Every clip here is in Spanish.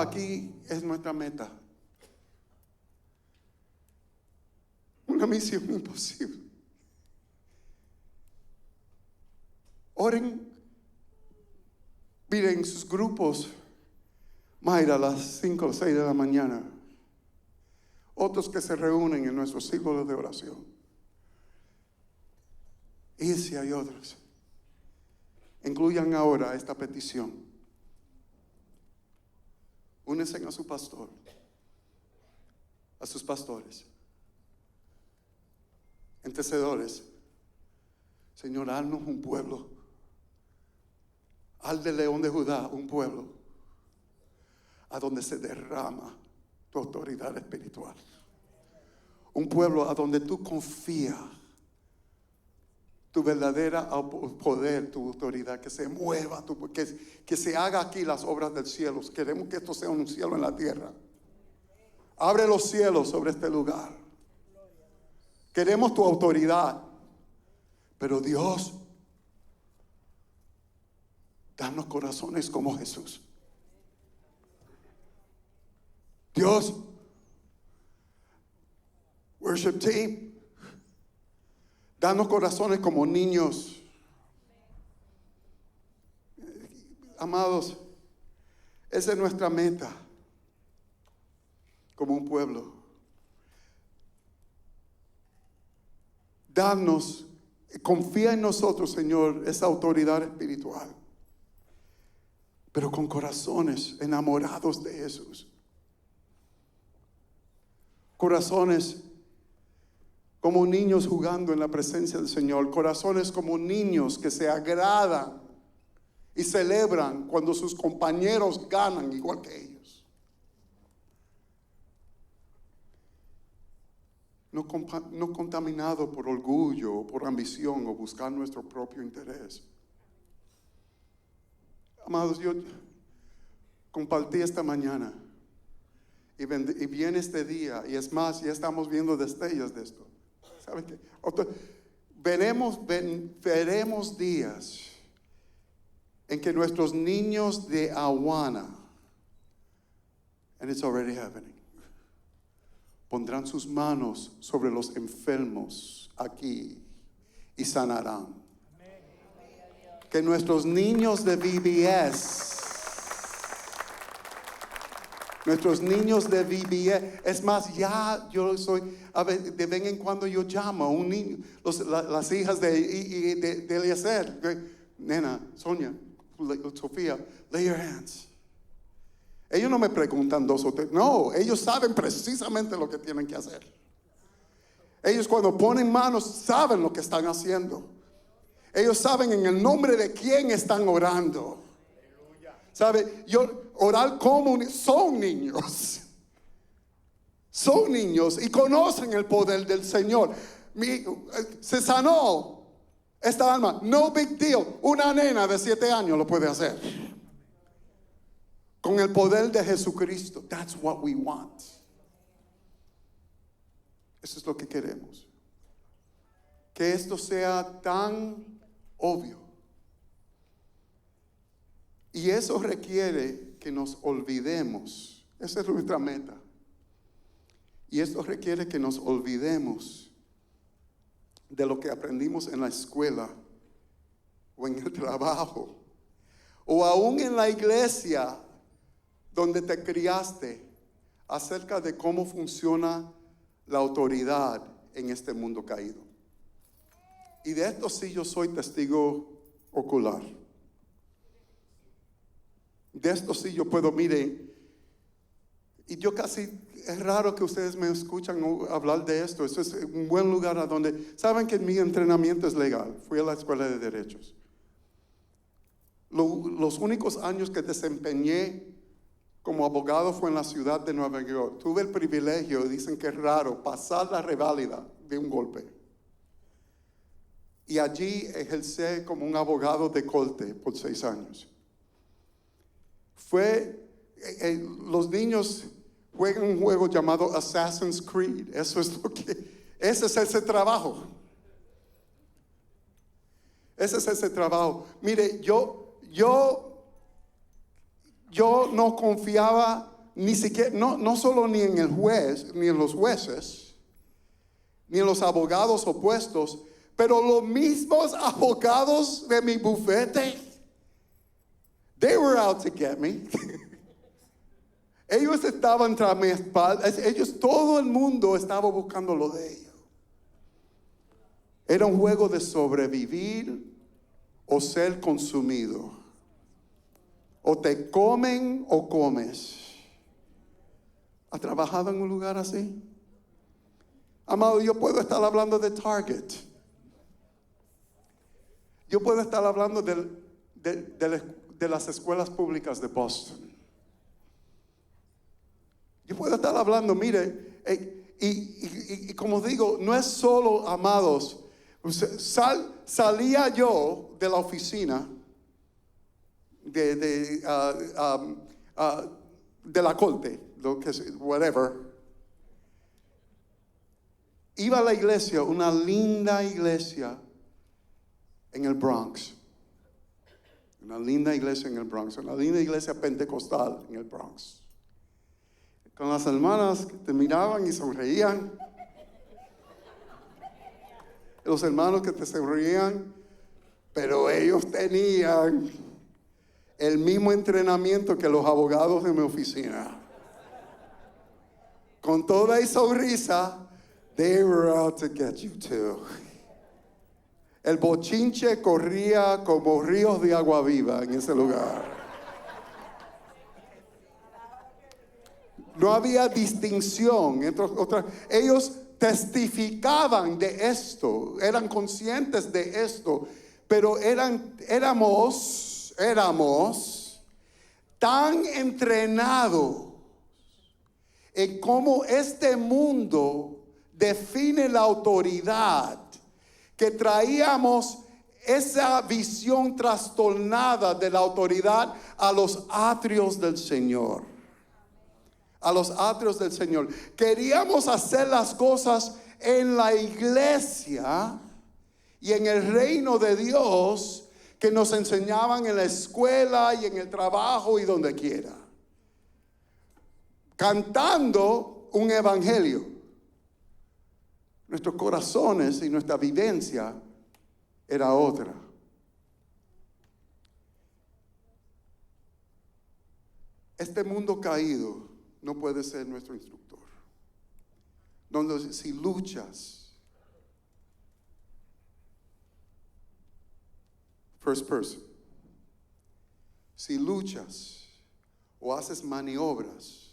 aquí es nuestra meta. Una misión imposible. Oren, miren sus grupos, Mayra, a las 5 o 6 de la mañana. Otros que se reúnen en nuestros círculos de oración. Y si hay otros, incluyan ahora esta petición. Únense a su pastor, a sus pastores, intercedores. Señor, haznos un pueblo. Haz de León de Judá un pueblo a donde se derrama tu autoridad espiritual. Un pueblo a donde tú confías tu verdadera poder, tu autoridad, que se mueva, que se haga aquí las obras del cielo. Queremos que esto sea un cielo en la tierra. Abre los cielos sobre este lugar. Queremos tu autoridad. Pero Dios, danos corazones como Jesús. Dios, worship team, danos corazones como niños. Amados, esa es nuestra meta como un pueblo. Danos, confía en nosotros, Señor, esa autoridad espiritual, pero con corazones enamorados de Jesús. Corazones como niños jugando en la presencia del Señor. Corazones como niños que se agradan y celebran cuando sus compañeros ganan igual que ellos. No contaminado por orgullo o por ambición o buscar nuestro propio interés. Amados, yo compartí esta mañana y viene este día, y es más, ya estamos viendo destellos de esto. ¿Saben qué? Veremos días en que nuestros niños de Awana, and it's already happening, pondrán sus manos sobre los enfermos aquí y sanarán. Que nuestros niños de VBS, es más, ya yo soy, a ver, de vez en cuando yo llamo a un niño, las hijas de Eliezer, nena, Sonia, Sofía, lay your hands. Ellos no me preguntan 2 o 3, no, ellos saben precisamente lo que tienen que hacer. Ellos cuando ponen manos saben lo que están haciendo. Ellos saben en el nombre de quién están orando. ¿Sabe? Orar como son niños. Son niños y conocen el poder del Señor. Se sanó esta alma. No big deal. Una nena de 7 años lo puede hacer. Con el poder de Jesucristo. That's what we want. Eso es lo que queremos. Que esto sea tan obvio. Y eso requiere que nos olvidemos. Esa es nuestra meta. Y esto requiere que nos olvidemos de lo que aprendimos en la escuela o en el trabajo o aún en la iglesia donde te criaste acerca de cómo funciona la autoridad en este mundo caído. Y de esto sí yo soy testigo ocular. De esto sí yo puedo, mire, y yo casi, es raro que ustedes me escuchan hablar de esto. Esto es un buen lugar a donde, saben que mi entrenamiento es legal. Fui a la escuela de derechos. Los únicos años que desempeñé como abogado fue en la ciudad de Nueva York. Tuve el privilegio, dicen que es raro, pasar la reválida de un golpe. Y allí ejercí como un abogado de corte por 6 años. Los niños juegan un juego llamado Assassin's Creed. Ese es ese trabajo. Ese es ese trabajo. Mire, yo no confiaba ni siquiera, no solo ni en el juez, ni en los jueces, ni en los abogados opuestos, pero los mismos abogados de mi bufete, they were out to get me. Ellos estaban tras mi espalda, todo el mundo estaba buscando lo de ellos. Era un juego de sobrevivir o ser consumido. O te comen o comes. ¿Has trabajado en un lugar así? Amado, yo puedo estar hablando de Target. Yo puedo estar hablando de las escuelas públicas de Boston. Yo puedo estar hablando, mire, y como digo, no es solo, amados, salía yo de la oficina de la corte, lo que es, whatever. Iba a la iglesia, una linda iglesia en el Bronx. Una linda iglesia en el Bronx, una linda iglesia pentecostal en el Bronx. Con las hermanas que te miraban y sonreían. Los hermanos que te sonreían, pero ellos tenían el mismo entrenamiento que los abogados de mi oficina. Con toda esa sonrisa, they were out to get you too. El bochinche corría como ríos de agua viva en ese lugar. No había distinción entre otras. Ellos testificaban de esto, eran conscientes de esto, pero éramos tan entrenados en cómo este mundo define la autoridad, que traíamos esa visión trastornada de la autoridad a los atrios del Señor. A los atrios del Señor. Queríamos hacer las cosas en la iglesia y en el reino de Dios que nos enseñaban en la escuela y en el trabajo y donde quiera. Cantando un evangelio. Nuestros corazones y nuestra vivencia era otra. Este mundo caído no puede ser nuestro instructor. Donde si luchas, first person, si luchas o haces maniobras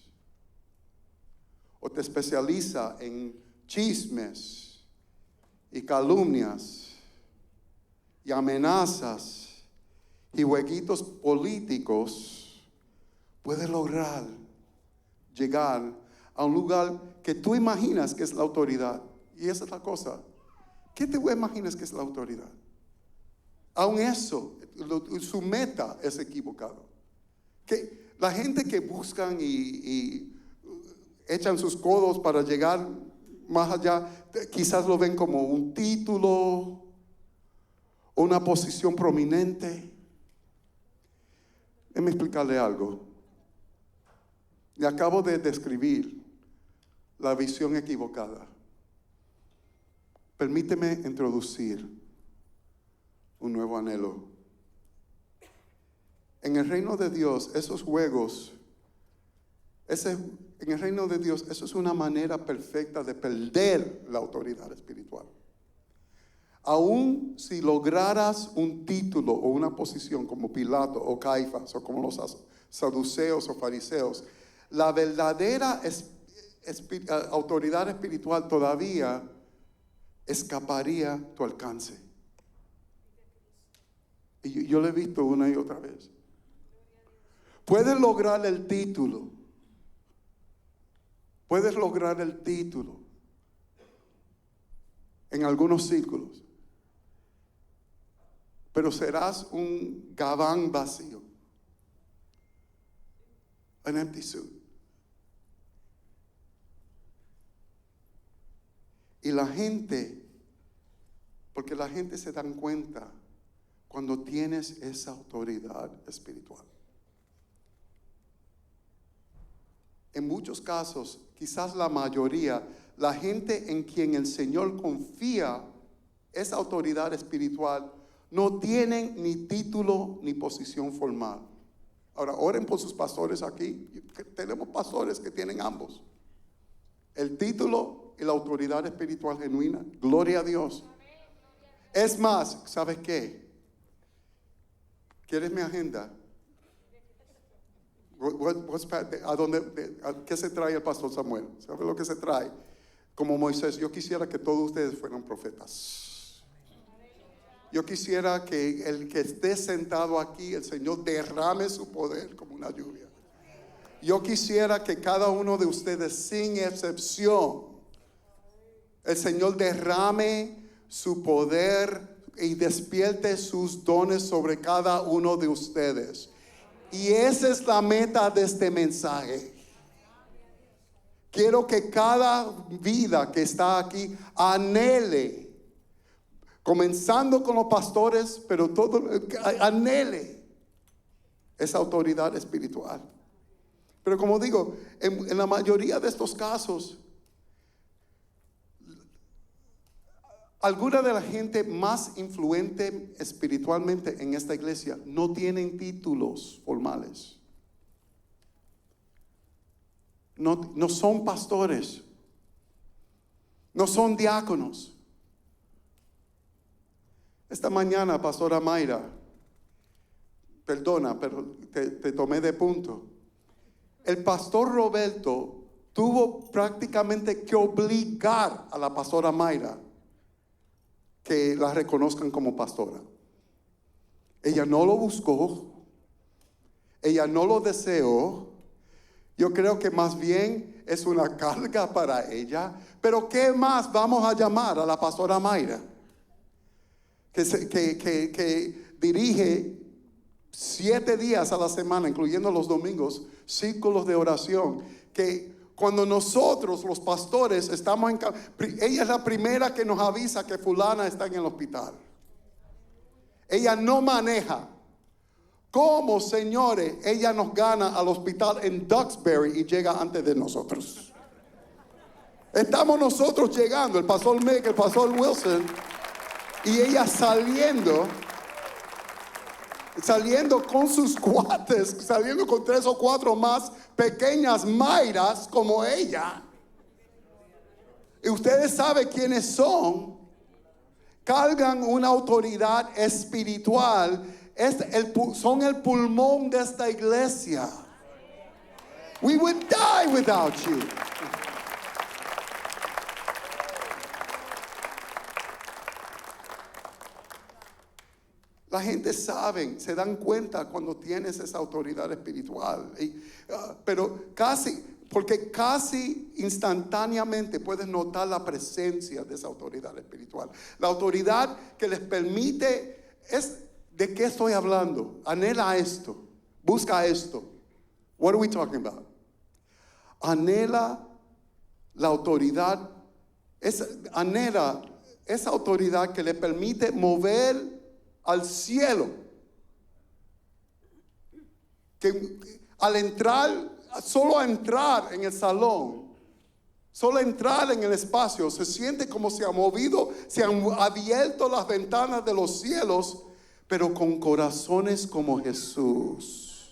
o te especializa en chismes y calumnias y amenazas y jueguitos políticos, puedes lograr llegar a un lugar que tú imaginas que es la autoridad. Y esa es la cosa. ¿Qué te imaginas que es la autoridad? Aún eso, su meta es equivocado. Que la gente que buscan y echan sus codos para llegar más allá, quizás lo ven como un título, una posición prominente. Déjame explicarle algo. Le acabo de describir la visión equivocada. Permíteme introducir un nuevo anhelo. En el reino de Dios, esos juegos, en el reino de Dios, eso es una manera perfecta de perder la autoridad espiritual. Aún si lograras un título o una posición como Pilato o Caifás o como los saduceos o fariseos, la verdadera autoridad espiritual todavía escaparía tu alcance. Y yo lo he visto una y otra vez. Puedes lograr el título. Puedes lograr el título en algunos círculos. Pero serás un gabán vacío. An empty suit. Y la gente, porque la gente se dan cuenta cuando tienes esa autoridad espiritual. en muchos casos, quizás la mayoría, la gente en quien el Señor confía, esa autoridad espiritual, no tienen ni título ni posición formal. Ahora, oren por sus pastores aquí. Tenemos pastores que tienen ambos. El título y la autoridad espiritual genuina. Gloria a Dios. Es más, ¿sabes qué? ¿Quieres mi agenda? ¿Qué se trae el pastor Samuel? ¿Sabe lo que se trae? Como Moisés, yo quisiera que todos ustedes fueran profetas. Yo quisiera que el que esté sentado aquí, el Señor derrame su poder como una lluvia. Yo quisiera que cada uno de ustedes, sin excepción, el Señor derrame su poder y despierte sus dones sobre cada uno de ustedes. Y esa es la meta de este mensaje. Quiero que cada vida que está aquí anhele, comenzando con los pastores, pero todo anhele esa autoridad espiritual. Pero como digo, en la mayoría de estos casos, alguna de la gente más influente espiritualmente en esta iglesia no tienen títulos formales. No son pastores. No son diáconos. Esta mañana, pastora Mayra, perdona, pero te tomé de punto. El pastor Roberto tuvo prácticamente que obligar a la pastora Mayra que la reconozcan como pastora. Ella no lo buscó, ella no lo deseó. Yo creo que más bien es una carga para ella. Pero ¿qué más vamos a llamar a la pastora Mayra? Que dirige 7 días a la semana, incluyendo los domingos, círculos de oración. Que cuando nosotros, los pastores, estamos ella es la primera que nos avisa que fulana está en el hospital. Ella no maneja. ¿Cómo, señores, ella nos gana al hospital en Duxbury y llega antes de nosotros? Estamos nosotros llegando, el pastor Mick, el pastor Wilson, y ella saliendo con sus cuates, saliendo con 3 o 4 más pequeñas Mayras como ella. Y ustedes saben quiénes son. Cargan una autoridad espiritual. Son el pulmón de esta iglesia. We would die without you. La gente sabe, se dan cuenta cuando tienes esa autoridad espiritual. Pero porque casi instantáneamente puedes notar la presencia de esa autoridad espiritual. La autoridad que les permite ¿de qué estoy hablando? Anhela esto, busca esto. What are we talking about? Anhela la autoridad, anhela esa autoridad que le permite mover al cielo, que al entrar, solo a entrar en el salón, solo a entrar en el espacio, se siente como se ha movido, se han abierto las ventanas de los cielos, pero con corazones como Jesús,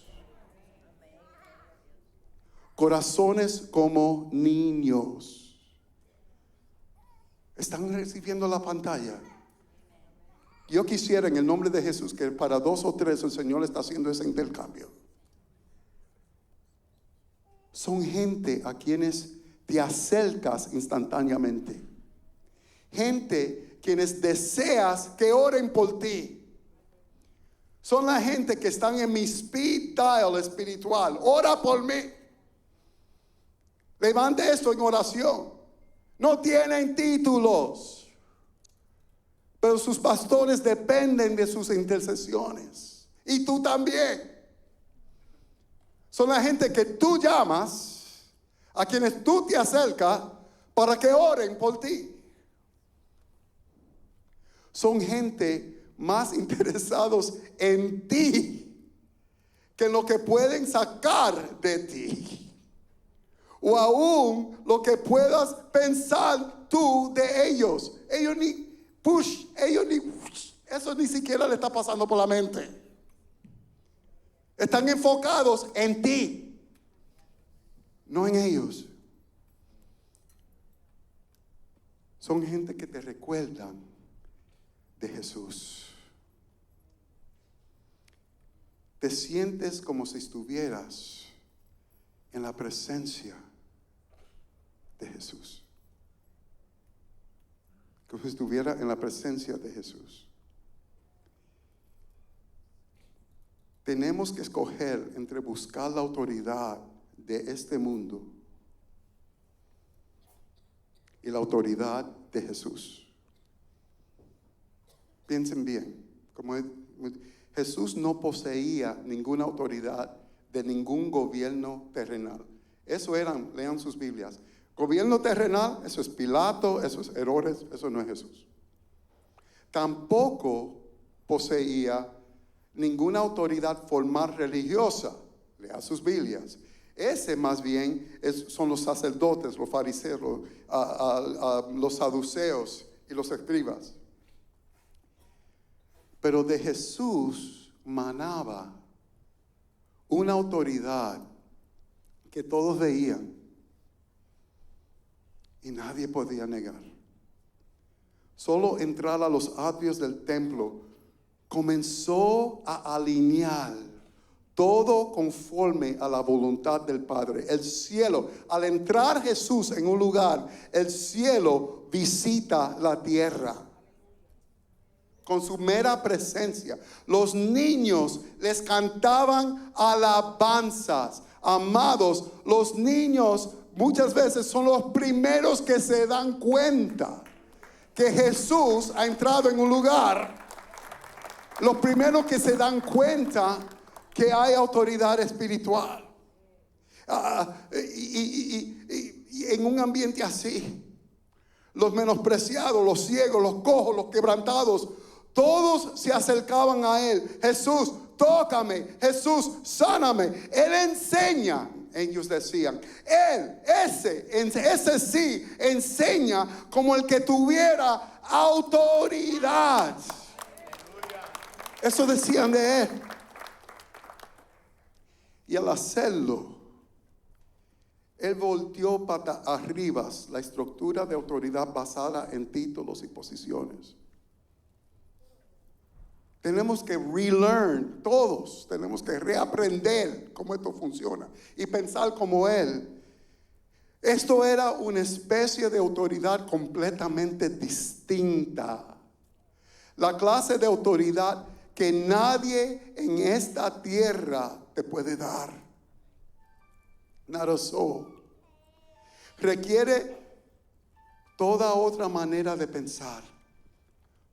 corazones como niños. ¿Están recibiendo la pantalla? Yo quisiera en el nombre de Jesús que para 2 o 3 el Señor está haciendo ese intercambio. Son gente a quienes te acercas instantáneamente. Gente quienes deseas que oren por ti. Son la gente que están en mi speed dial espiritual. Ora por mí. Levante esto en oración. No tienen títulos, pero sus pastores dependen de sus intercesiones. Y tú también. Son la gente que tú llamas, a quienes tú te acercas para que oren por ti. Son gente más interesados en ti que en lo que pueden sacar de ti. o aún lo que puedas pensar tú de ellos. Ellos eso ni siquiera le está pasando por la mente. Están enfocados en ti, no en ellos. Son gente que te recuerdan de Jesús. Te sientes como si estuvieras en la presencia de Jesús. Como si estuviera en la presencia de Jesús. Tenemos que escoger entre buscar la autoridad de este mundo y la autoridad de Jesús. Piensen bien, Jesús no poseía ninguna autoridad de ningún gobierno terrenal. Eso eran, lean sus Biblias. Gobierno terrenal, eso es Pilato, eso es Herodes, eso no es Jesús. Tampoco poseía ninguna autoridad formal religiosa. Lea sus Biblias. Ese más bien son los sacerdotes, los fariseos, los saduceos y los escribas. Pero de Jesús manaba una autoridad que todos veían y nadie podía negar. Solo entrar a los atrios del templo comenzó a alinear todo conforme a la voluntad del Padre. El cielo, al entrar Jesús en un lugar, el cielo visita la tierra con su mera presencia. Los niños les cantaban alabanzas. Amados, los niños muchas veces son los primeros que se dan cuenta que Jesús ha entrado en un lugar. Los primeros que se dan cuenta que hay autoridad espiritual. Y en un ambiente así, los menospreciados, los ciegos, los cojos, los quebrantados, todos se acercaban a Él. Jesús, tócame. Jesús, sáname. Él enseña. Ellos decían, ese sí enseña como el que tuviera autoridad. Eso decían de Él. Y al hacerlo, Él volteó patas arriba la estructura de autoridad basada en títulos y posiciones. Tenemos que relearn, todos tenemos que reaprender cómo esto funciona y pensar como Él. Esto era una especie de autoridad completamente distinta. La clase de autoridad que nadie en esta tierra te puede dar. Not a soul. Requiere toda otra manera de pensar.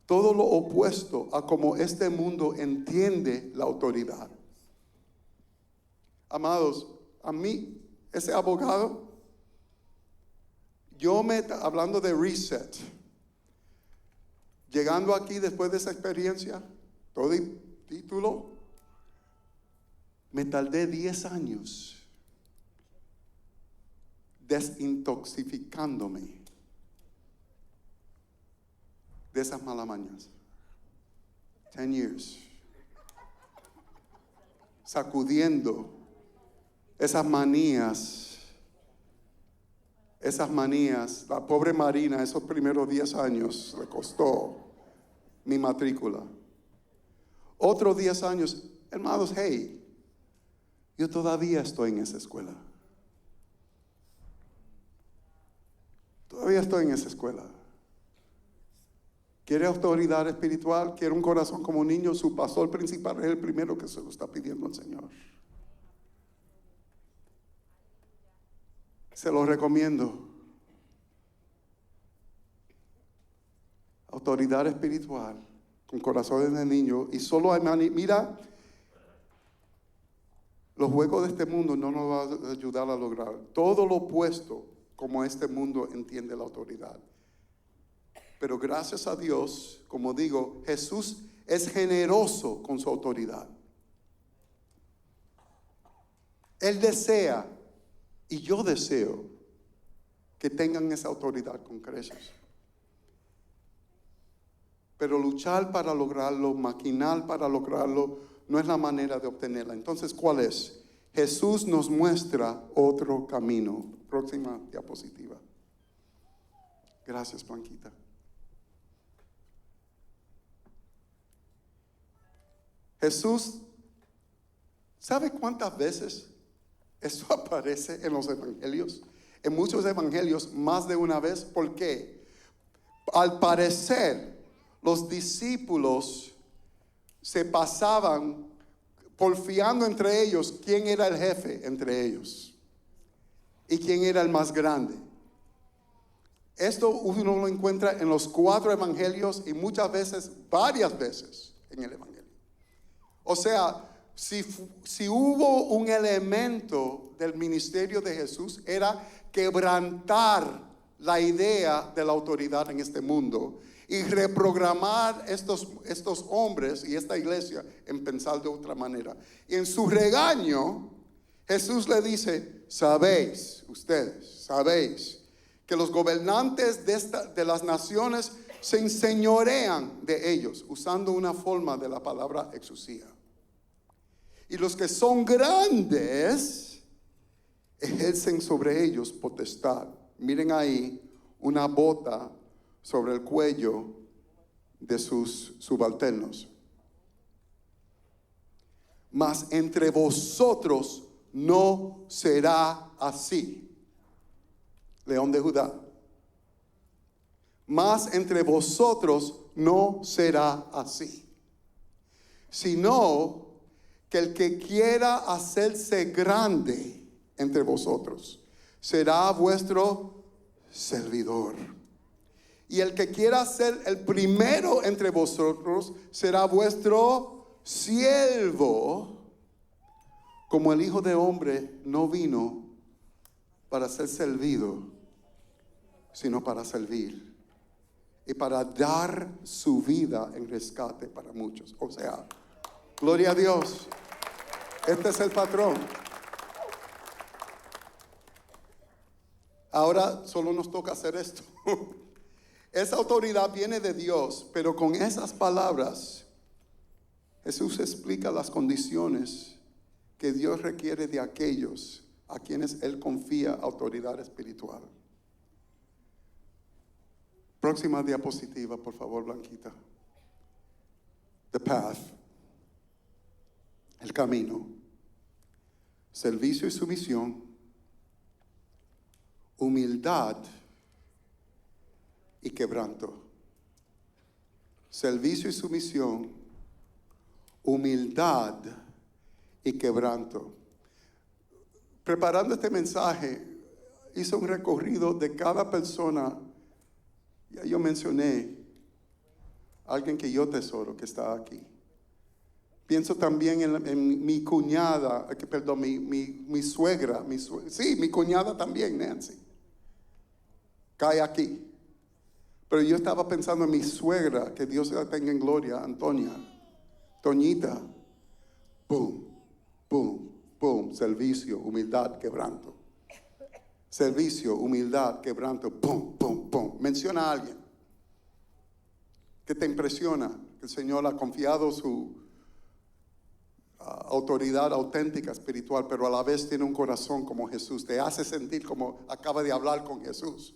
Todo lo opuesto a como este mundo entiende la autoridad. Amados, a mí, ese abogado, hablando de reset, llegando aquí después de esa experiencia, todo el título, me tardé 10 años desintoxicándome de esas malas mañas. 10 years. Sacudiendo esas manías. La pobre Marina, esos primeros 10 años le costó mi matrícula. Otros 10 años, hermanos, hey, yo todavía estoy en esa escuela. Todavía estoy en esa escuela. ¿Quiere autoridad espiritual? ¿Quiere un corazón como un niño? Su pastor principal es el primero que se lo está pidiendo al Señor. Se lo recomiendo. Autoridad espiritual con corazones de niño. Y solo hay mira, los juegos de este mundo no nos van a ayudar a lograr todo lo opuesto como este mundo entiende la autoridad. Pero gracias a Dios, como digo, Jesús es generoso con su autoridad. Él desea Y yo deseo que tengan esa autoridad con creces. Pero luchar para lograrlo, maquinar para lograrlo, no es la manera de obtenerla. Entonces, ¿cuál es? Jesús nos muestra otro camino. Próxima diapositiva. Gracias, Blanquita. Jesús, ¿sabe cuántas veces esto aparece en los evangelios? En muchos evangelios más de una vez. ¿Por qué? Al parecer, los discípulos se pasaban porfiando entre ellos quién era el jefe entre ellos y quién era el más grande. Esto uno lo encuentra en los 4 evangelios y muchas veces, varias veces en el evangelio. O sea, si hubo un elemento del ministerio de Jesús, era quebrantar la idea de la autoridad en este mundo y reprogramar estos hombres y esta iglesia en pensar de otra manera. Y en su regaño, Jesús le dice: ustedes sabéis que los gobernantes de las naciones se enseñorean de ellos, usando una forma de la palabra exusía. Y los que son grandes ejercen sobre ellos potestad. Miren ahí una bota sobre el cuello de sus subalternos. Mas entre vosotros no será así. León de Judá. Mas entre vosotros no será así, sino que el que quiera hacerse grande entre vosotros será vuestro servidor. Y el que quiera ser el primero entre vosotros será vuestro siervo. Como el Hijo de Hombre no vino para ser servido, sino para servir y para dar su vida en rescate para muchos. O sea, gloria a Dios. Este es el patrón. Ahora solo nos toca hacer esto. Esa autoridad viene de Dios, pero con esas palabras Jesús explica las condiciones que Dios requiere de aquellos a quienes Él confía autoridad espiritual. Próxima diapositiva, por favor, Blanquita. The path. El camino. Servicio y sumisión. Humildad y quebranto. Servicio y sumisión. Humildad y quebranto. Preparando este mensaje, hice un recorrido de cada persona. Ya yo mencioné a alguien que yo tesoro, que está aquí. Pienso también en mi cuñada, perdón, mi suegra, sí, mi cuñada también, Nancy. Cae aquí. Pero yo estaba pensando en mi suegra, que Dios la tenga en gloria, Antonia, Toñita. Boom, boom, boom. Servicio, humildad, quebranto. Servicio, humildad, quebranto. Boom, boom, boom. Menciona a alguien que te impresiona, que el Señor ha confiado su autoridad auténtica espiritual, pero a la vez tiene un corazón como Jesús. Te hace sentir como acaba de hablar con Jesús.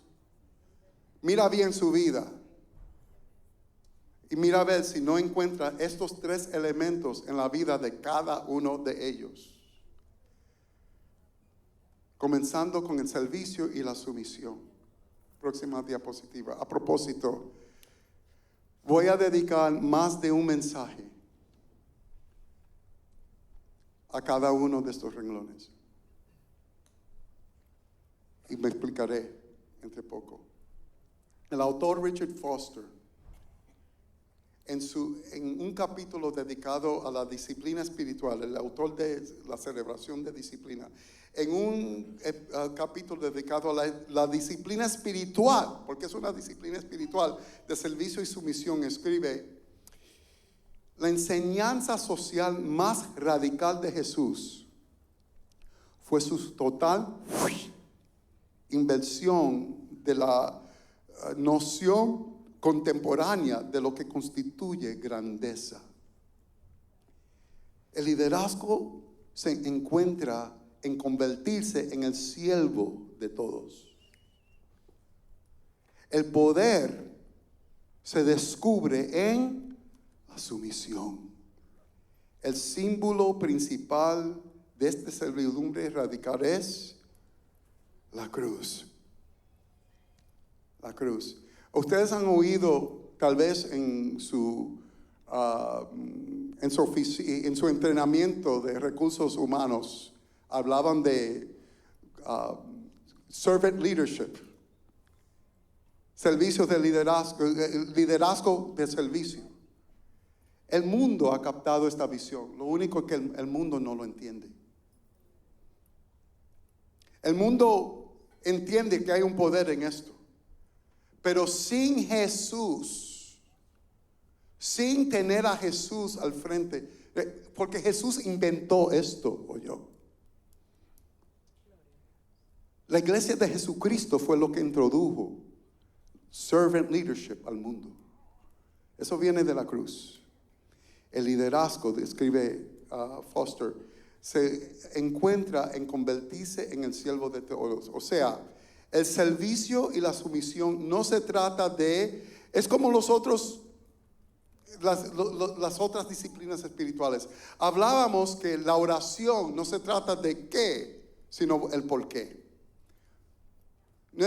Mira bien su vida y mira a ver si no encuentra estos 3 elementos en la vida de cada uno de ellos. Comenzando con el servicio y la sumisión. Próxima diapositiva. A propósito, voy a dedicar más de un mensaje a cada uno de estos renglones. Y me explicaré entre poco. El autor Richard Foster, en un capítulo dedicado a la disciplina espiritual, el autor de la celebración de disciplina, en un capítulo dedicado a la disciplina espiritual, porque es una disciplina espiritual de servicio y sumisión, escribe: la enseñanza social más radical de Jesús fue su total inversión de la noción contemporánea de lo que constituye grandeza. El liderazgo se encuentra en convertirse en el siervo de todos. El poder se descubre en la sumisión. El símbolo principal de esta servidumbre radical es la cruz. La cruz. Ustedes han oído, tal vez en su entrenamiento de recursos humanos, hablaban de servant leadership, servicios de liderazgo, liderazgo de servicio. El mundo ha captado esta visión. Lo único es que el mundo no lo entiende. El mundo entiende que hay un poder en esto. Pero sin Jesús, sin tener a Jesús al frente, porque Jesús inventó esto, o yo. La iglesia de Jesucristo fue lo que introdujo servant leadership al mundo. Eso viene de la cruz. El liderazgo, describe Foster, se encuentra en convertirse en el siervo de todos. O sea, el servicio y la sumisión no se trata de, es como las otras disciplinas espirituales. Hablábamos que la oración no se trata de qué, sino el por qué. No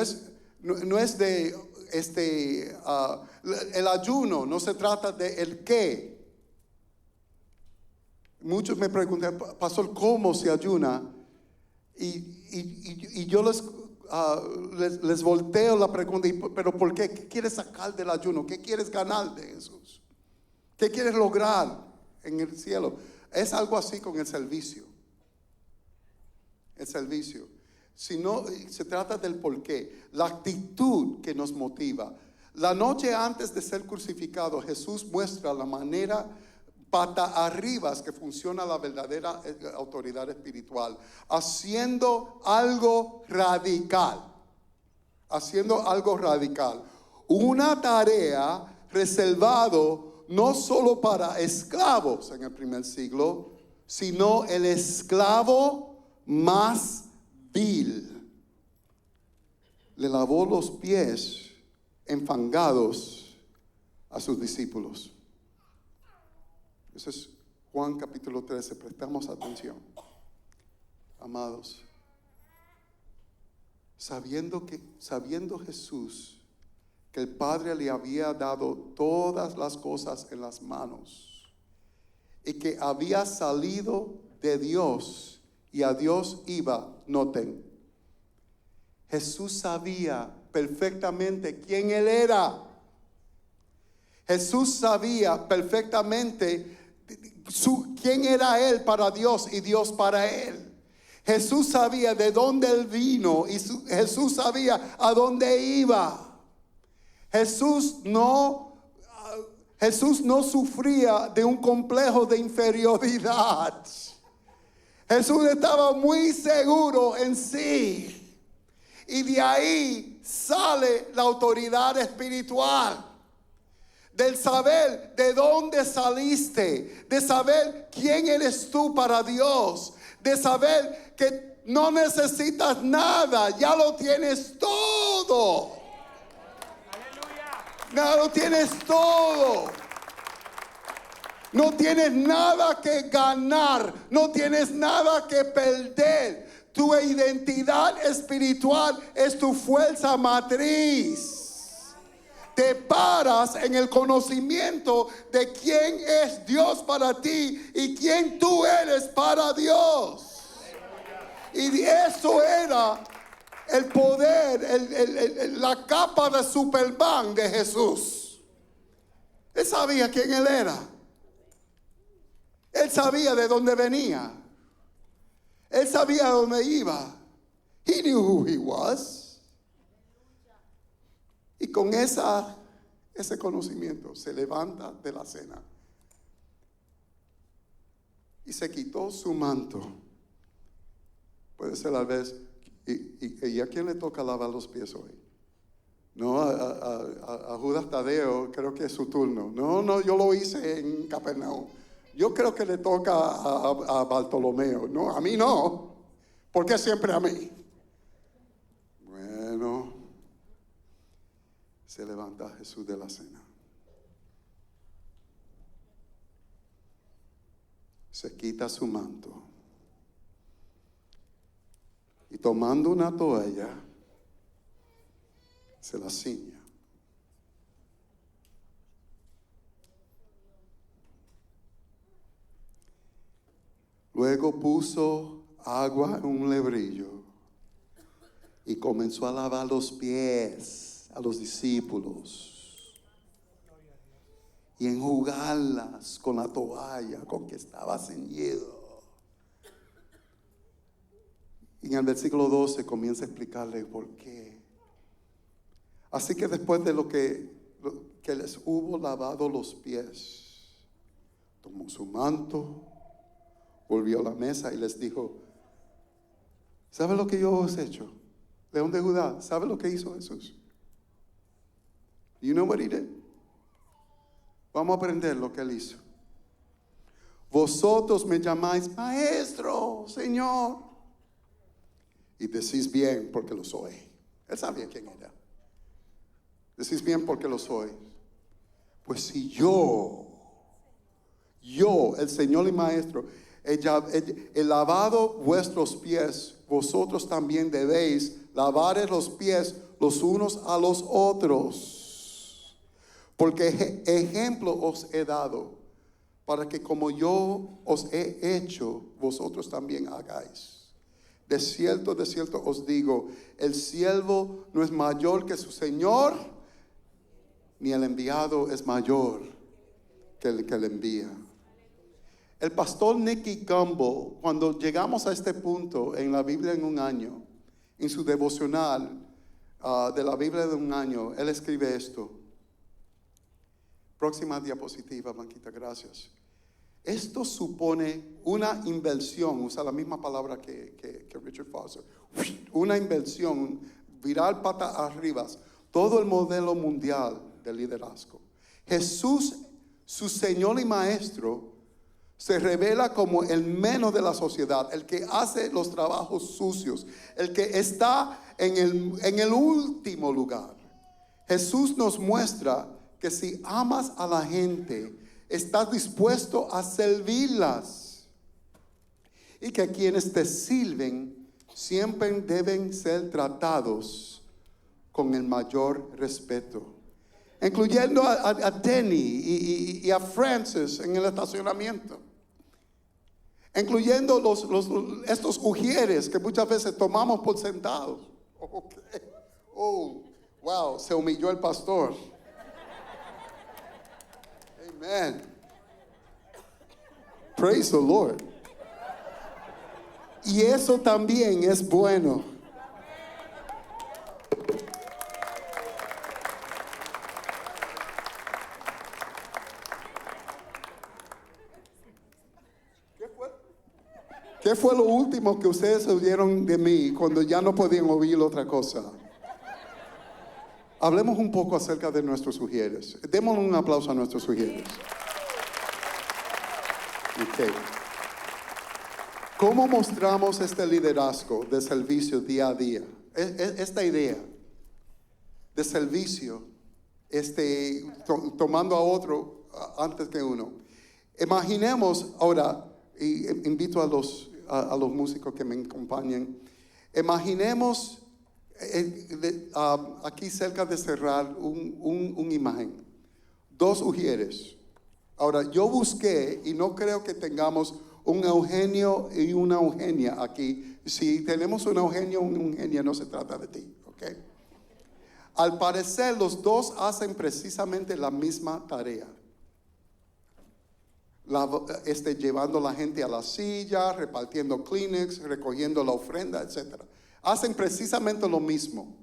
es de el ayuno, no se trata de el qué. Muchos me preguntan, pastor, ¿cómo se ayuna? Y yo les volteo la pregunta, pero ¿por qué? ¿Qué quieres sacar del ayuno? ¿Qué quieres ganar de Jesús? ¿Qué quieres lograr en el cielo? Es algo así con el servicio. El servicio. Si no, se trata del por qué. La actitud que nos motiva. La noche antes de ser crucificado, Jesús muestra la manera pata arriba que funciona la verdadera autoridad espiritual, haciendo algo radical, una tarea reservado no solo para esclavos en el primer siglo, sino el esclavo más vil. Le lavó los pies enfangados a sus discípulos. Eso es Juan capítulo 13, prestamos atención. Amados, sabiendo Jesús que el Padre le había dado todas las cosas en las manos y que había salido de Dios y a Dios iba, noten, Jesús sabía perfectamente quién Él era. Jesús sabía perfectamente quién era Él para Dios y Dios para Él. Jesús sabía de dónde Él vino y Jesús sabía a dónde iba. Jesús no sufría de un complejo de inferioridad. Jesús estaba muy seguro en sí. Y de ahí sale la autoridad espiritual. Del saber de dónde saliste, de saber quién eres tú para Dios, de saber que no necesitas nada, ya lo tienes todo. Ya lo tienes todo. No tienes nada que ganar, no tienes nada que perder. Tu identidad espiritual es tu fuerza matriz. Te paras en el conocimiento de quién es Dios para ti y quién tú eres para Dios. Y eso era el poder, la capa de Superman de Jesús. Él sabía quién Él era. Él sabía de dónde venía. Él sabía a dónde iba. He knew who he was. Y con ese conocimiento se levanta de la cena y se quitó su manto. Puede ser a la vez. ¿Y a quién le toca lavar los pies hoy? No, a Judas Tadeo, creo que es su turno. No, yo lo hice en Capernaum. Yo creo que le toca a Bartolomeo. No, a mí no. ¿Por qué siempre a mí? Bueno, se levanta Jesús de la cena. Se quita su manto. Y tomando una toalla, se la ciña. Luego puso agua en un lebrillo y comenzó a lavar los pies a los discípulos y enjugarlas con la toalla con que estaba ceñido. Y en el versículo 12 comienza a explicarle por qué. Así que después de lo que les hubo lavado los pies, tomó su manto, volvió a la mesa y les dijo: ¿sabe lo que yo os he hecho? León de Judá, ¿sabe lo que hizo Jesús? You know what he did? Vamos a aprender lo que él hizo. Vosotros me llamáis maestro, Señor. Y decís bien porque lo soy. Él sabía quién era. Decís bien porque lo soy. Pues si yo, el Señor y Maestro, he lavado vuestros pies, vosotros también debéis lavar los pies los unos a los otros. Porque ejemplo os he dado, para que como yo os he hecho, vosotros también hagáis. De cierto os digo, el siervo no es mayor que su Señor, ni el enviado es mayor que el que le envía. El pastor Nicky Gumbel, cuando llegamos a este punto en la Biblia en un año, en su devocional de la Biblia de un año, él escribe esto. Próxima diapositiva, Blanquita, gracias. Esto supone una inversión, usa la misma palabra que Richard Foster, una inversión, virar pata arriba, todo el modelo mundial de liderazgo. Jesús, su Señor y Maestro, se revela como el menos de la sociedad, el que hace los trabajos sucios, el que está en el último lugar. Jesús nos muestra que si amas a la gente, estás dispuesto a servirlas, y que quienes te sirven siempre deben ser tratados con el mayor respeto, incluyendo a Denny y a Francis en el estacionamiento, incluyendo estos ujieres que muchas veces tomamos por sentados. Okay. Oh, wow, se humilló el pastor. Amen. Praise the Lord. Y eso también es bueno. ¿Qué fue lo último que ustedes oyeron de mí cuando ya no podían oír otra cosa? Hablemos un poco acerca de nuestros sugieres. Démosle un aplauso a nuestros sugieres. Okay. ¿Cómo mostramos este liderazgo de servicio día a día? Esta idea de servicio, tomando a otro antes que uno. Imaginemos ahora, y invito a los músicos que me acompañen, imaginemos aquí cerca de cerrar una imagen, dos ujieres. Ahora yo busqué y no creo que tengamos un Eugenio y una Eugenia aquí. Si tenemos un Eugenio o una Eugenia, no se trata de ti, ¿ok? Al parecer los dos hacen precisamente la misma tarea. Llevando a la gente a la silla, repartiendo Kleenex, recogiendo la ofrenda, etc. Hacen precisamente lo mismo.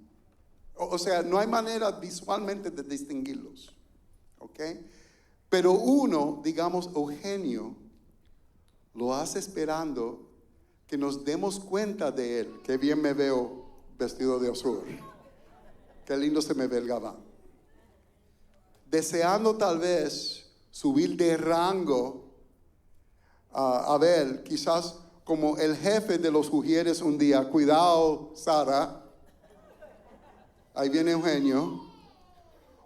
O sea, no hay manera visualmente de distinguirlos. ¿Ok? Pero uno, digamos, Eugenio, lo hace esperando que nos demos cuenta de Él. Qué bien me veo vestido de azul. Qué lindo se me ve el gabán. Deseando tal vez subir de rango a ver, quizás como el jefe de los ujieres un día. Cuidado, Sara. Ahí viene Eugenio.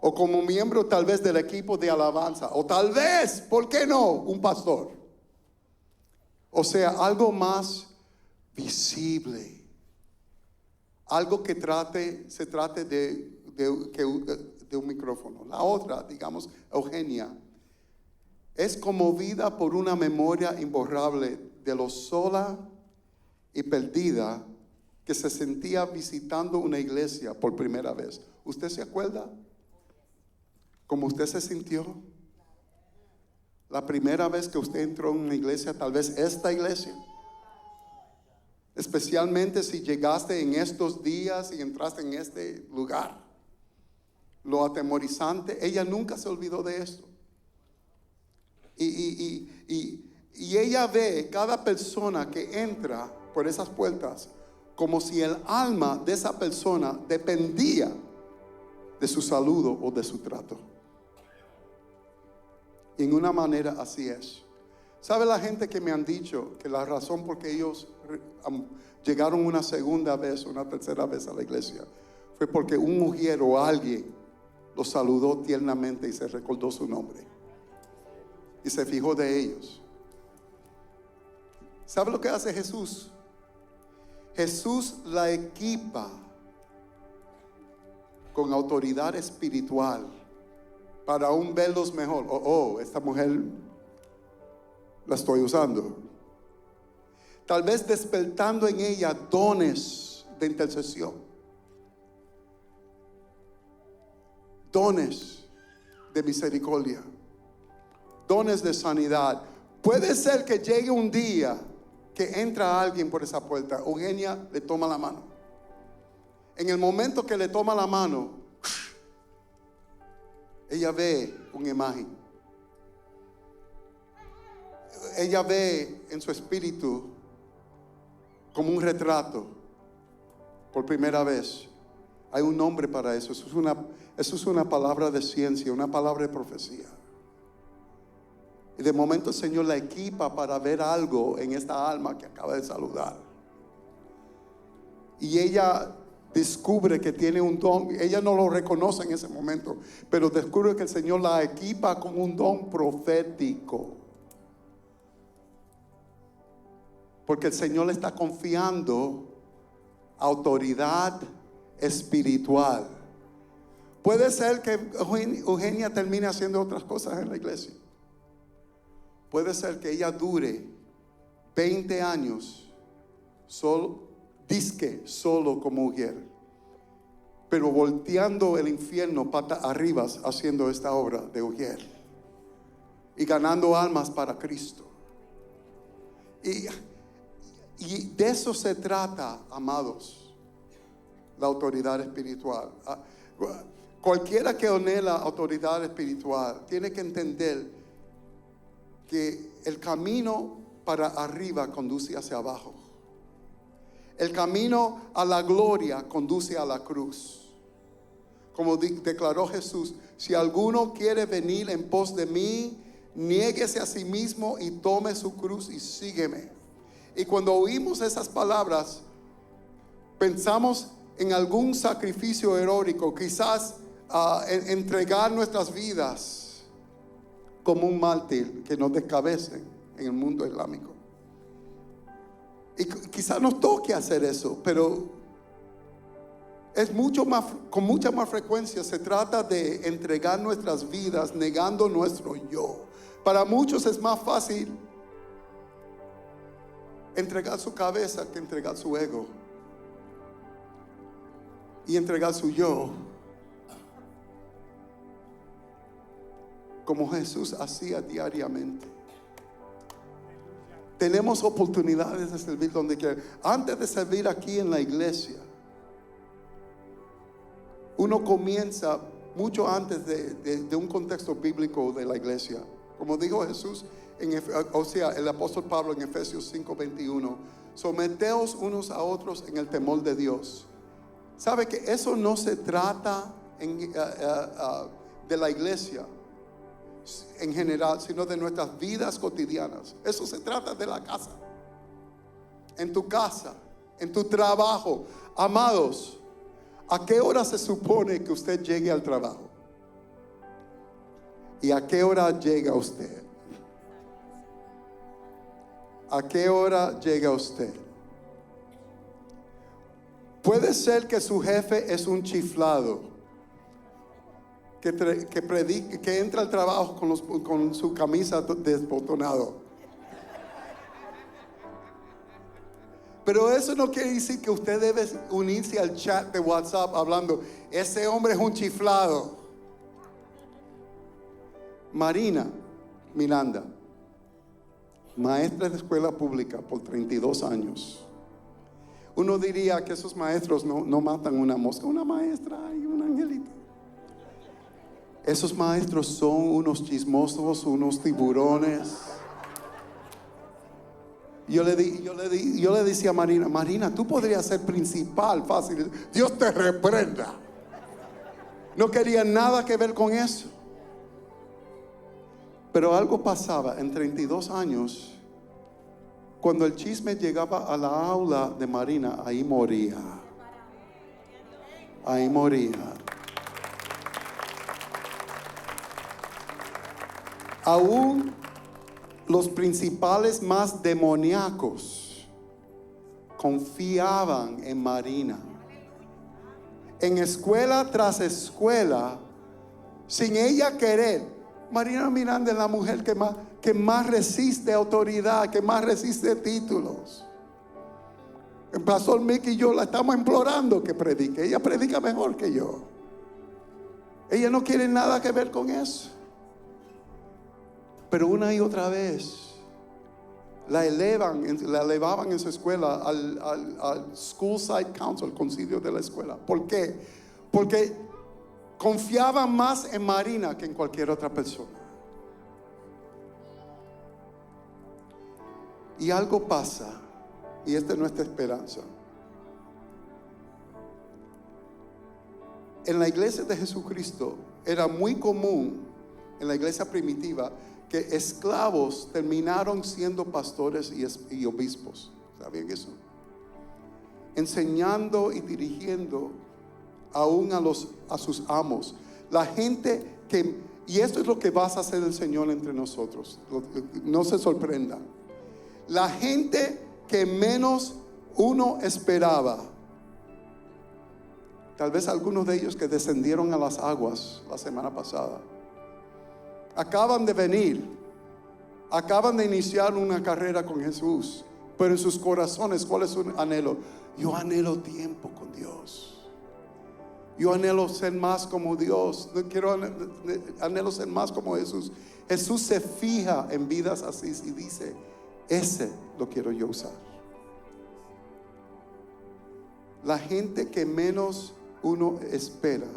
O como miembro tal vez del equipo de alabanza. O tal vez, ¿por qué no? Un pastor. O sea, algo más visible. Algo que se trate de un micrófono. La otra, digamos, Eugenia, es conmovida por una memoria imborrable de lo sola y perdida que se sentía visitando una iglesia por primera vez. ¿Usted se acuerda? ¿Cómo usted se sintió? La primera vez que usted entró en una iglesia, tal vez esta iglesia. Especialmente si llegaste en estos días y entraste en este lugar. Lo atemorizante, ella nunca se olvidó de esto. Y ella ve cada persona que entra por esas puertas como si el alma de esa persona dependía de su saludo o de su trato. Y en una manera así es. ¿Sabe la gente que me han dicho que la razón por que ellos llegaron una segunda vez, una tercera vez a la iglesia, fue porque un ujiero o alguien los saludó tiernamente y se recordó su nombre? Y se fijó de ellos. ¿Sabe lo que hace Jesús? Jesús la equipa con autoridad espiritual para aún verlos mejor. Esta mujer la estoy usando. Tal vez despertando en ella dones de intercesión, dones de misericordia, dones de sanidad. Puede ser que llegue un día que entra alguien por esa puerta. Eugenia le toma la mano. En el momento que le toma la mano, ella ve una imagen. Ella ve en su espíritu como un retrato. Por primera vez. Hay un nombre para eso. Eso es una palabra de ciencia, una palabra de profecía. Y de momento el Señor la equipa para ver algo en esta alma que acaba de saludar. Y ella descubre que tiene un don. Ella no lo reconoce en ese momento, pero descubre que el Señor la equipa con un don profético. Porque el Señor le está confiando autoridad espiritual. Puede ser que Eugenia termine haciendo otras cosas en la iglesia. Puede ser que ella dure 20 años solo como mujer, pero volteando el infierno pata arriba haciendo esta obra de mujer y ganando almas para Cristo. Y de eso se trata, amados, la autoridad espiritual. Cualquiera que anhela autoridad espiritual tiene que entender que el camino para arriba conduce hacia abajo. El camino a la gloria conduce a la cruz. Como declaró Jesús: si alguno quiere venir en pos de mí, niéguese a sí mismo y tome su cruz y sígueme. Y cuando oímos esas palabras, pensamos en algún sacrificio heroico, quizás entregar nuestras vidas como un mártir que nos descabece en el mundo islámico. Y quizás nos toque hacer eso, pero es con mucha más frecuencia se trata de entregar nuestras vidas negando nuestro yo. Para muchos es más fácil entregar su cabeza que entregar su ego y entregar su yo, como Jesús hacía diariamente. Tenemos oportunidades de servir donde quiera. Antes de servir aquí en la iglesia, uno comienza mucho antes de un contexto bíblico de la iglesia. Como dijo Jesús, o sea, el apóstol Pablo en Efesios 5:21, someteos unos a otros en el temor de Dios. ¿Sabe que eso no se trata de la iglesia en general, sino de nuestras vidas cotidianas? Eso se trata de la casa. En tu casa, en tu trabajo. Amados, ¿a qué hora se supone que usted llegue al trabajo? ¿Y a qué hora llega usted? ¿A qué hora llega usted? Puede ser que su jefe es un chiflado, que entra al trabajo con su camisa desbotonado. Pero eso no quiere decir que usted debe unirse al chat de WhatsApp hablando, ese hombre es un chiflado. Marina Miranda, maestra de escuela pública por 32 años. Uno diría que esos maestros no matan una mosca, una maestra y un angelito. Esos maestros son unos chismosos, unos tiburones. Yo le decía a Marina, tú podrías ser principal fácil. Dios te reprenda. No quería nada que ver con eso. Pero algo pasaba en 32 años. Cuando el chisme llegaba a la aula de Marina, ahí moría. Ahí moría. Aún los principales más demoníacos confiaban en Marina. En escuela tras escuela, sin ella querer, Marina Miranda es la mujer que más resiste autoridad, que más resiste títulos. El pastor Mickey y yo la estamos implorando que predique. Ella predica mejor que yo. Ella no quiere nada que ver con eso. Pero una y otra vez la elevaban en su escuela al School Site Council, el concilio de la escuela. ¿Por qué? Porque confiaban más en Marina que en cualquier otra persona. Y algo pasa, y esta es nuestra esperanza. En la iglesia de Jesucristo era muy común, en la iglesia primitiva, que esclavos terminaron siendo pastores y obispos. ¿Sabían eso? Enseñando y dirigiendo aún a sus amos. La gente y esto es lo que va a hacer el Señor entre nosotros. No se sorprendan. La gente que menos uno esperaba. Tal vez algunos de ellos que descendieron a las aguas la semana pasada. Acaban de venir. Acaban de iniciar una carrera con Jesús. Pero en sus corazones, ¿cuál es su anhelo? Yo anhelo tiempo con Dios. Yo anhelo ser más como Dios. Anhelo ser más como Jesús. Jesús se fija en vidas así y dice, ese lo quiero yo usar. La gente que menos uno espera,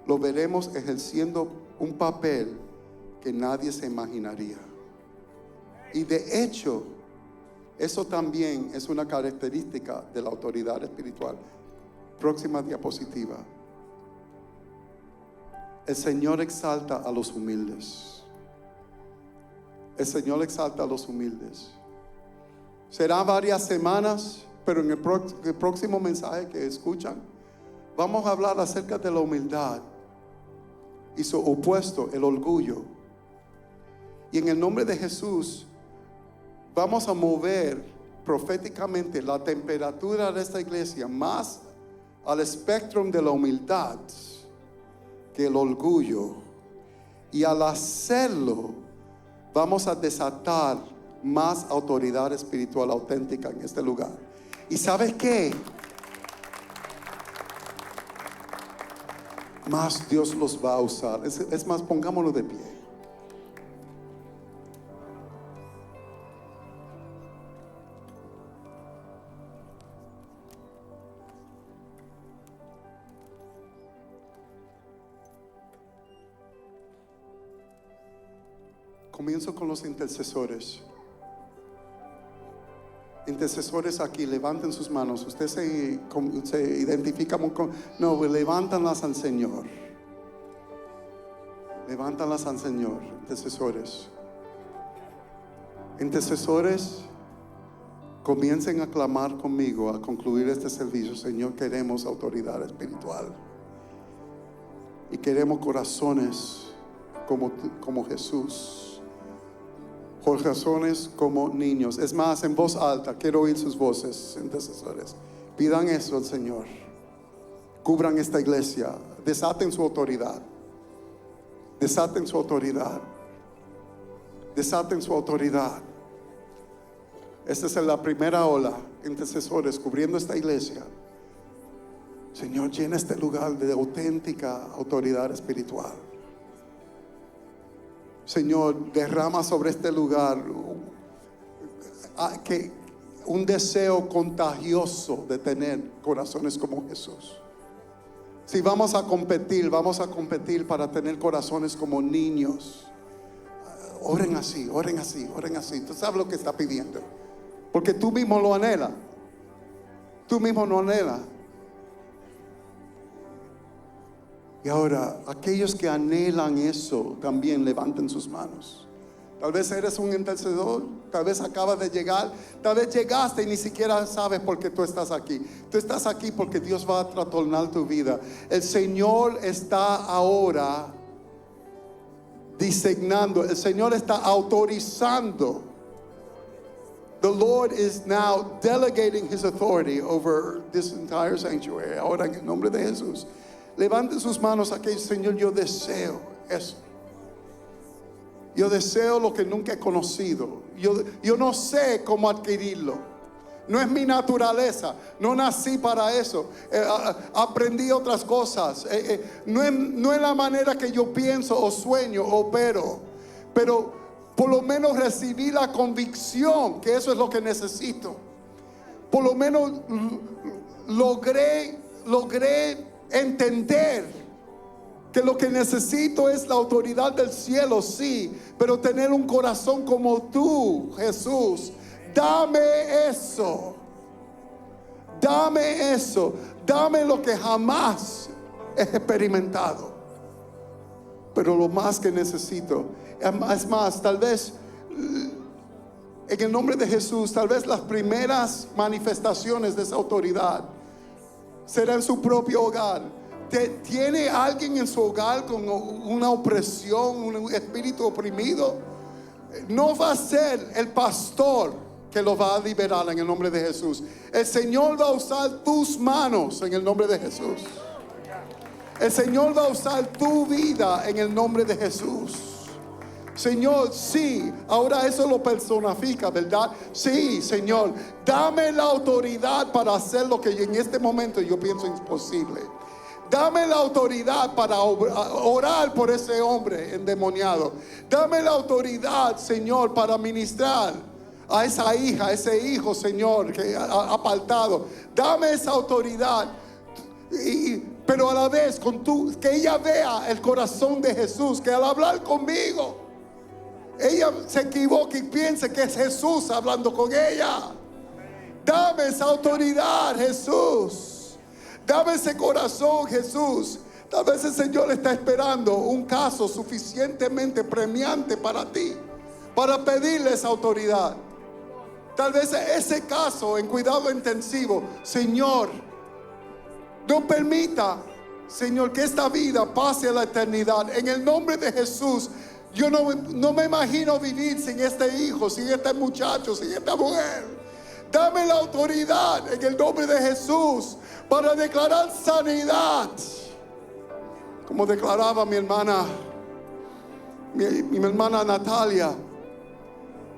lo veremos ejerciendo un papel que nadie se imaginaría. Y de hecho, eso también es una característica de la autoridad espiritual. Próxima diapositiva. El Señor exalta a los humildes. El Señor exalta a los humildes. Será varias semanas, pero en el próximo mensaje que escuchan, vamos a hablar acerca de la humildad y su opuesto, el orgullo. Y en el nombre de Jesús, vamos a mover proféticamente la temperatura de esta iglesia más al espectro de la humildad que el orgullo. Y al hacerlo, vamos a desatar más autoridad espiritual auténtica en este lugar. ¿Y sabes qué? Más Dios los va a usar. Es más, pongámoslo de pie. Comienzo con los intercesores. Intercesores aquí, levanten sus manos. Usted se identifica con... No, levántanlas al Señor. Levántanlas al Señor, intercesores. Intercesores, comiencen a clamar conmigo a concluir este servicio. Señor, queremos autoridad espiritual. Y queremos corazones como Jesús. Corazones como niños. Es más, en voz alta, quiero oír sus voces, intercesores. Pidan eso al Señor. Cubran esta iglesia. Desaten su autoridad. Desaten su autoridad. Desaten su autoridad. Esta es la primera ola. Intercesores cubriendo esta iglesia. Señor, llena este lugar de auténtica autoridad espiritual. Señor, derrama sobre este lugar un deseo contagioso de tener corazones como Jesús. Si vamos a competir para tener corazones como niños. Oren así, oren así, oren así. Tú sabes lo que está pidiendo, porque tú mismo lo anhelas. Tú mismo lo anhelas. Y ahora, aquellos que anhelan eso, también levanten sus manos. Tal vez eres un intercesor, tal vez acabas de llegar, tal vez llegaste y ni siquiera sabes por qué tú estás aquí. Tú estás aquí porque Dios va a trastornar tu vida. El Señor está ahora designando, el Señor está autorizando. The Lord is now delegating His authority over this entire sanctuary. Ahora, en el nombre de Jesús, levanten sus manos aquí. Señor, yo deseo eso. Yo deseo lo que nunca he conocido. Yo no sé cómo adquirirlo. No es mi naturaleza. No nací para eso. Aprendí otras cosas. No es la manera que yo pienso o sueño o opero. Pero por lo menos recibí la convicción que eso es lo que necesito. Por lo menos logré entender que lo que necesito es la autoridad del cielo, sí, pero tener un corazón como tú, Jesús. Dame eso. Dame eso. Dame lo que jamás he experimentado. Pero lo más que necesito, es más, tal vez en el nombre de Jesús, tal vez las primeras manifestaciones de esa autoridad será en su propio hogar. ¿Tiene alguien en su hogar con una opresión, un espíritu oprimido? No va a ser el pastor que lo va a liberar en el nombre de Jesús. El Señor va a usar tus manos en el nombre de Jesús. El Señor va a usar tu vida en el nombre de Jesús. Señor, sí, ahora eso lo personifica, ¿verdad? Sí, Señor, dame la autoridad para hacer lo que en este momento yo pienso imposible. Dame la autoridad para orar por ese hombre endemoniado. Dame la autoridad, Señor, para ministrar a esa hija, a ese hijo, Señor, que ha apartado. Dame esa autoridad. Pero a la vez, que ella vea el corazón de Jesús, que al hablar conmigo, ella se equivoque y piense que es Jesús hablando con ella. Dame esa autoridad, Jesús. Dame ese corazón, Jesús. Tal vez el Señor está esperando un caso suficientemente premiante para ti, para pedirle esa autoridad. Tal vez ese caso en cuidado intensivo. Señor, no permita, Señor, que esta vida pase a la eternidad. En el nombre de Jesús, yo no me imagino vivir sin este hijo, sin este muchacho, sin esta mujer. Dame la autoridad en el nombre de Jesús para declarar sanidad, como declaraba mi hermana Natalia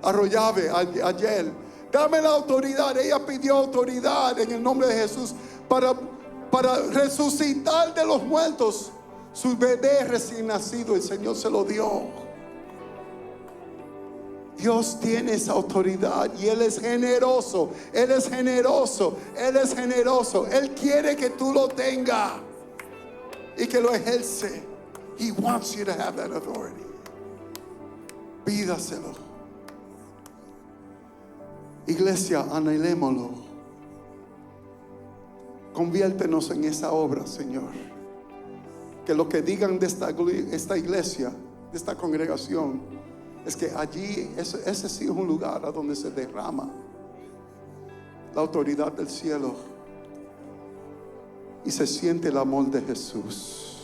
Arroyave ayer. Dame la autoridad. Ella pidió autoridad en el nombre de Jesús para resucitar de los muertos su bebé recién nacido. El Señor se lo dio. Dios tiene esa autoridad y Él es generoso. Él es generoso. Él es generoso. Él quiere que tú lo tengas y que lo ejerce. He wants you to have that authority. Pídaselo. Iglesia, anhelémoslo. Conviértenos en esa obra, Señor. Que lo que digan de esta iglesia, de esta congregación, es que allí, ese sí es un lugar a donde se derrama la autoridad del cielo y se siente el amor de Jesús.